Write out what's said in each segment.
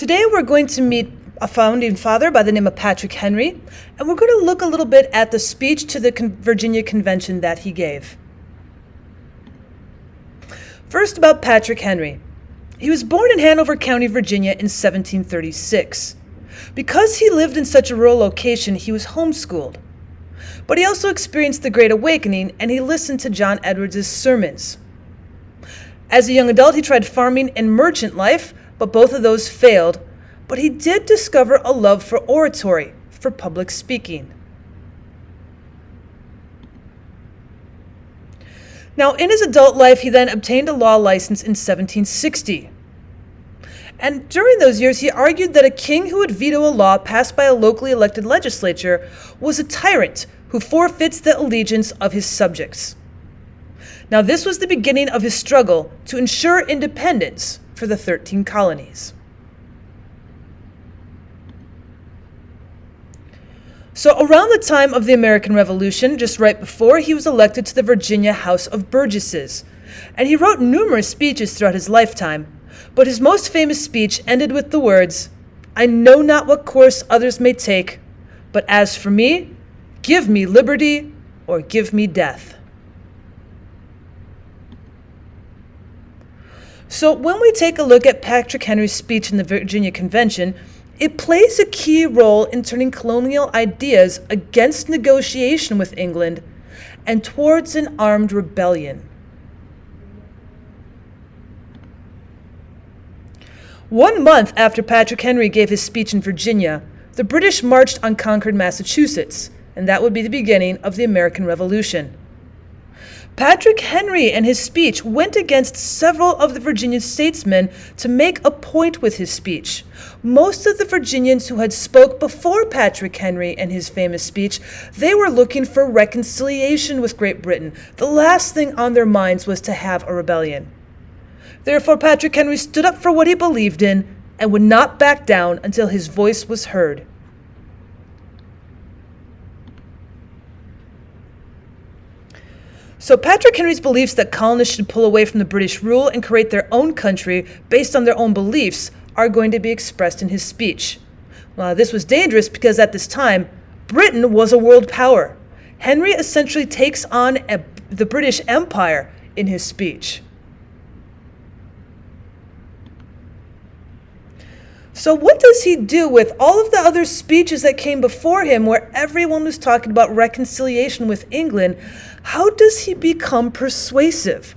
Today we're going to meet a founding father by the name of Patrick Henry, and we're going to look a little bit at the speech to the Virginia Convention that he gave. First, about Patrick Henry. He was born in Hanover County, Virginia in 1736. Because he lived in such a rural location, he was homeschooled. But he also experienced the Great Awakening, and he listened to John Edwards' sermons. As a young adult, he tried farming and merchant life, but both of those failed. But he did discover a love for oratory, for public speaking. Now, in his adult life, he then obtained a law license in 1760. And during those years, he argued that a king who would veto a law passed by a locally elected legislature was a tyrant who forfeits the allegiance of his subjects. Now, this was the beginning of his struggle to ensure independence for the 13 colonies. So around the time of the American Revolution, just right before, he was elected to the Virginia House of Burgesses. And he wrote numerous speeches throughout his lifetime, but his most famous speech ended with the words, "I know not what course others may take, but as for me, give me liberty or give me death." So when we take a look at Patrick Henry's speech in the Virginia Convention, it plays a key role in turning colonial ideas against negotiation with England and towards an armed rebellion. One month after Patrick Henry gave his speech in Virginia, the British marched on conquered Massachusetts, and that would be the beginning of the American Revolution. Patrick Henry and his speech went against several of the Virginia statesmen to make a point with his speech. Most of the Virginians who had spoke before Patrick Henry and his famous speech, they were looking for reconciliation with Great Britain. The last thing on their minds was to have a rebellion. Therefore, Patrick Henry stood up for what he believed in and would not back down until his voice was heard. So Patrick Henry's beliefs that colonists should pull away from the British rule and create their own country based on their own beliefs are going to be expressed in his speech. Now, this was dangerous because at this time, Britain was a world power. Henry essentially takes on the British Empire in his speech. So what does he do with all of the other speeches that came before him where everyone was talking about reconciliation with England? How does he become persuasive?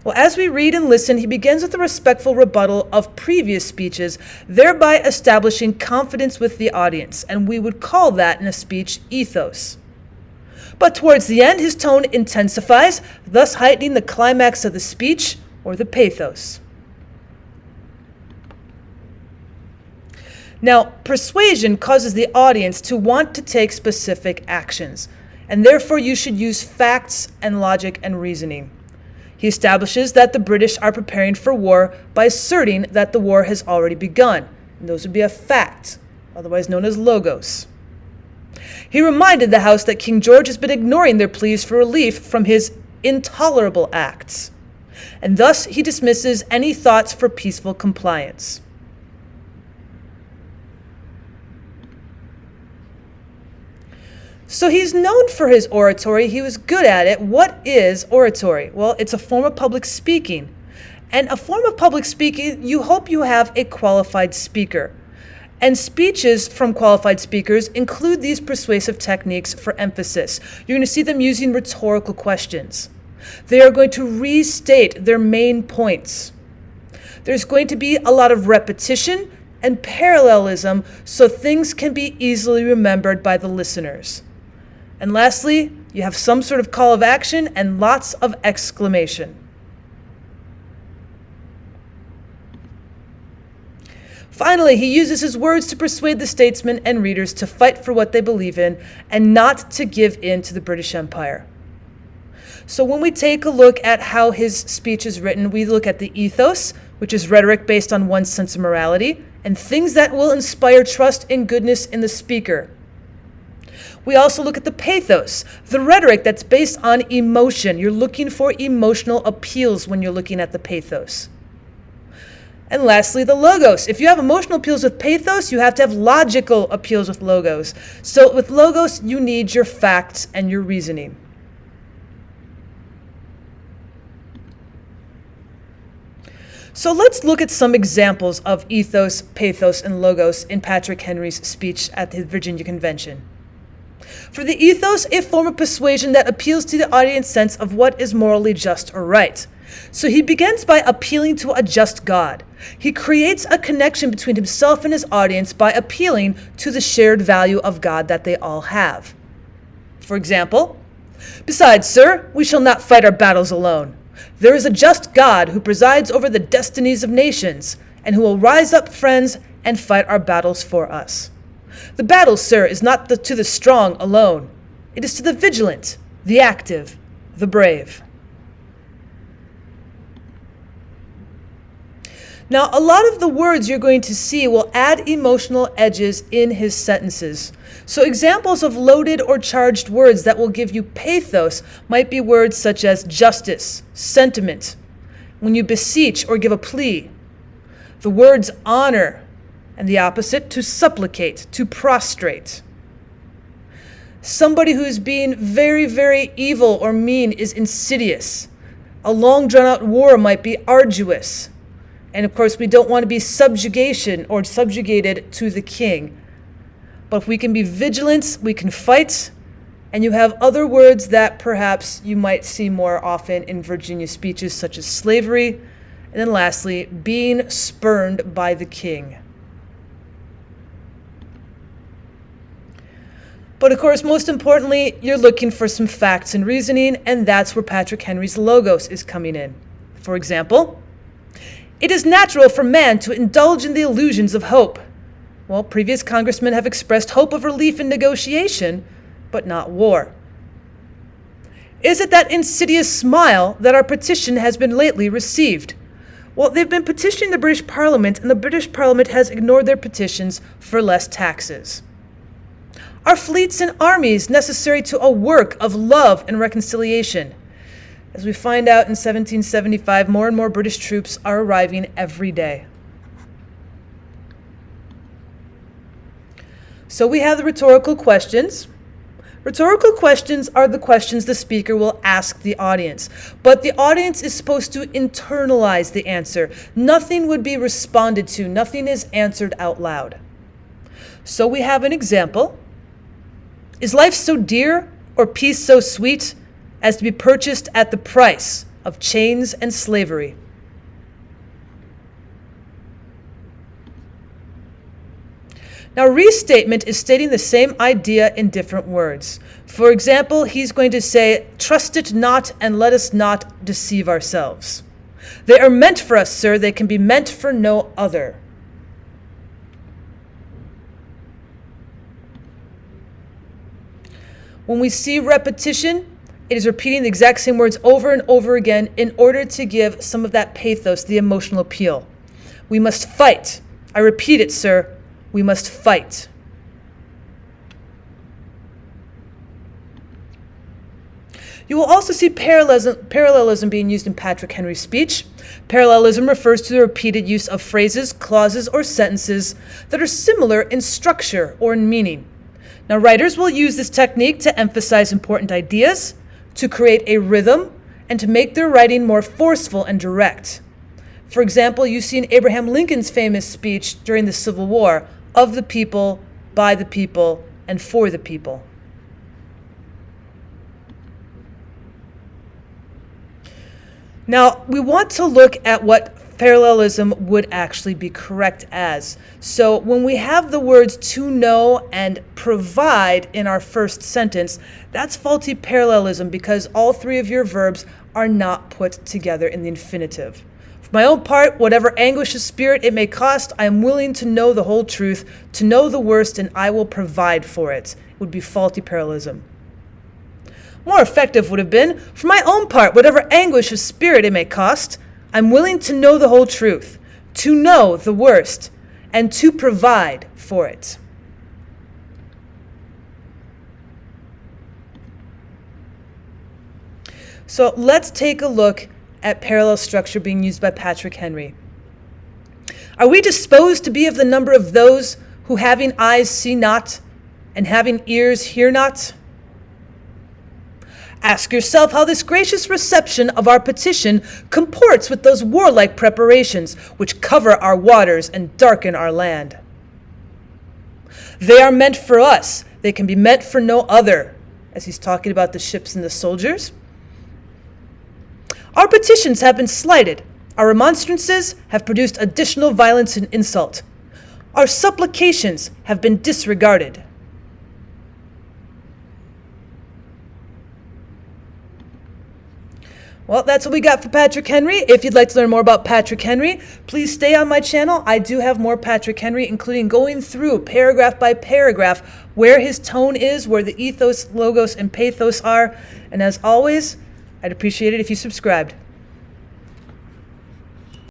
Well, as we read and listen, he begins with a respectful rebuttal of previous speeches, thereby establishing confidence with the audience, and we would call that in a speech ethos. But towards the end, his tone intensifies, thus heightening the climax of the speech, or the pathos. Now, persuasion causes the audience to want to take specific actions, and therefore you should use facts and logic and reasoning. He establishes that the British are preparing for war by asserting that the war has already begun, and those would be a fact, otherwise known as logos. He reminded the House that King George has been ignoring their pleas for relief from his intolerable acts, and thus he dismisses any thoughts for peaceful compliance. So he's known for his oratory. He was good at it. What is oratory? Well, it's a form of public speaking. And a form of public speaking, you hope you have a qualified speaker. And speeches from qualified speakers include these persuasive techniques for emphasis. You're going to see them using rhetorical questions. They are going to restate their main points. There's going to be a lot of repetition and parallelism so things can be easily remembered by the listeners. And lastly, you have some sort of call of action and lots of exclamation. Finally, he uses his words to persuade the statesmen and readers to fight for what they believe in and not to give in to the British Empire. So when we take a look at how his speech is written, we look at the ethos, which is rhetoric based on one's sense of morality, and things that will inspire trust and goodness in the speaker. We also look at the pathos, the rhetoric that's based on emotion. You're looking for emotional appeals when you're looking at the pathos. And lastly, the logos. If you have emotional appeals with pathos, you have to have logical appeals with logos. So with logos, you need your facts and your reasoning. So let's look at some examples of ethos, pathos, and logos in Patrick Henry's speech at the Virginia Convention. For the ethos, a form of persuasion that appeals to the audience's sense of what is morally just or right. So he begins by appealing to a just God. He creates a connection between himself and his audience by appealing to the shared value of God that they all have. For example, "Besides, sir, we shall not fight our battles alone. There is a just God who presides over the destinies of nations, and who will rise up friends and fight our battles for us. The battle, sir, is not to the strong alone. It is to the vigilant, the active, the brave." Now, a lot of the words you're going to see will add emotional edges in his sentences. So examples of loaded or charged words that will give you pathos might be words such as justice, sentiment, when you beseech or give a plea. The words honor, and the opposite, to supplicate, to prostrate. Somebody who's being very, very evil or mean is insidious. A long drawn-out war might be arduous. And of course, we don't want to be subjugation or subjugated to the king. But if we can be vigilant, we can fight. And you have other words that perhaps you might see more often in Virginia speeches, such as slavery. And then lastly, being spurned by the king. But of course, most importantly, you're looking for some facts and reasoning, and that's where Patrick Henry's logos is coming in. For example, "It is natural for man to indulge in the illusions of hope." Well, previous congressmen have expressed hope of relief in negotiation, but not war. "Is it that insidious smile that our petition has been lately received?" Well, they've been petitioning the British Parliament, and the British Parliament has ignored their petitions for less taxes. "Are fleets and armies necessary to a work of love and reconciliation?" As we find out in 1775, more and more British troops are arriving every day. So we have the rhetorical questions. Rhetorical questions are the questions the speaker will ask the audience, but the audience is supposed to internalize the answer. Nothing would be responded to. Nothing is answered out loud. So we have an example. "Is life so dear, or peace so sweet, as to be purchased at the price of chains and slavery?" Now, restatement is stating the same idea in different words. For example, he's going to say, "Trust it not, and let us not deceive ourselves. They are meant for us, sir. They can be meant for no other." When we see repetition, it is repeating the exact same words over and over again in order to give some of that pathos, the emotional appeal. "We must fight. I repeat it, sir. We must fight." You will also see parallelism being used in Patrick Henry's speech. Parallelism refers to the repeated use of phrases, clauses, or sentences that are similar in structure or in meaning. Now, writers will use this technique to emphasize important ideas, to create a rhythm, and to make their writing more forceful and direct. For example, you see in Abraham Lincoln's famous speech during the Civil War, "Of the people, by the people, and for the people." Now, we want to look at what parallelism would actually be correct as. So when we have the words "to know" and "provide" in our first sentence, that's faulty parallelism because all three of your verbs are not put together in the infinitive. "For my own part, whatever anguish of spirit it may cost, I am willing to know the whole truth, to know the worst, and I will provide for it," would be faulty parallelism. More effective would have been, "For my own part, whatever anguish of spirit it may cost, I'm willing to know the whole truth, to know the worst, and to provide for it." So let's take a look at parallel structure being used by Patrick Henry. Are we disposed to be of the number of those who having eyes see not, and having ears hear not? Ask yourself how this gracious reception of our petition comports with those warlike preparations which cover our waters and darken our land. They are meant for us. They can be meant for no other, as he's talking about the ships and the soldiers. Our petitions have been slighted. Our remonstrances have produced additional violence and insult. Our supplications have been disregarded. Well, that's what we got for Patrick Henry. If you'd like to learn more about Patrick Henry, please stay on my channel. I do have more Patrick Henry, including going through paragraph by paragraph where his tone is, where the ethos, logos, and pathos are. And as always, I'd appreciate it if you subscribed.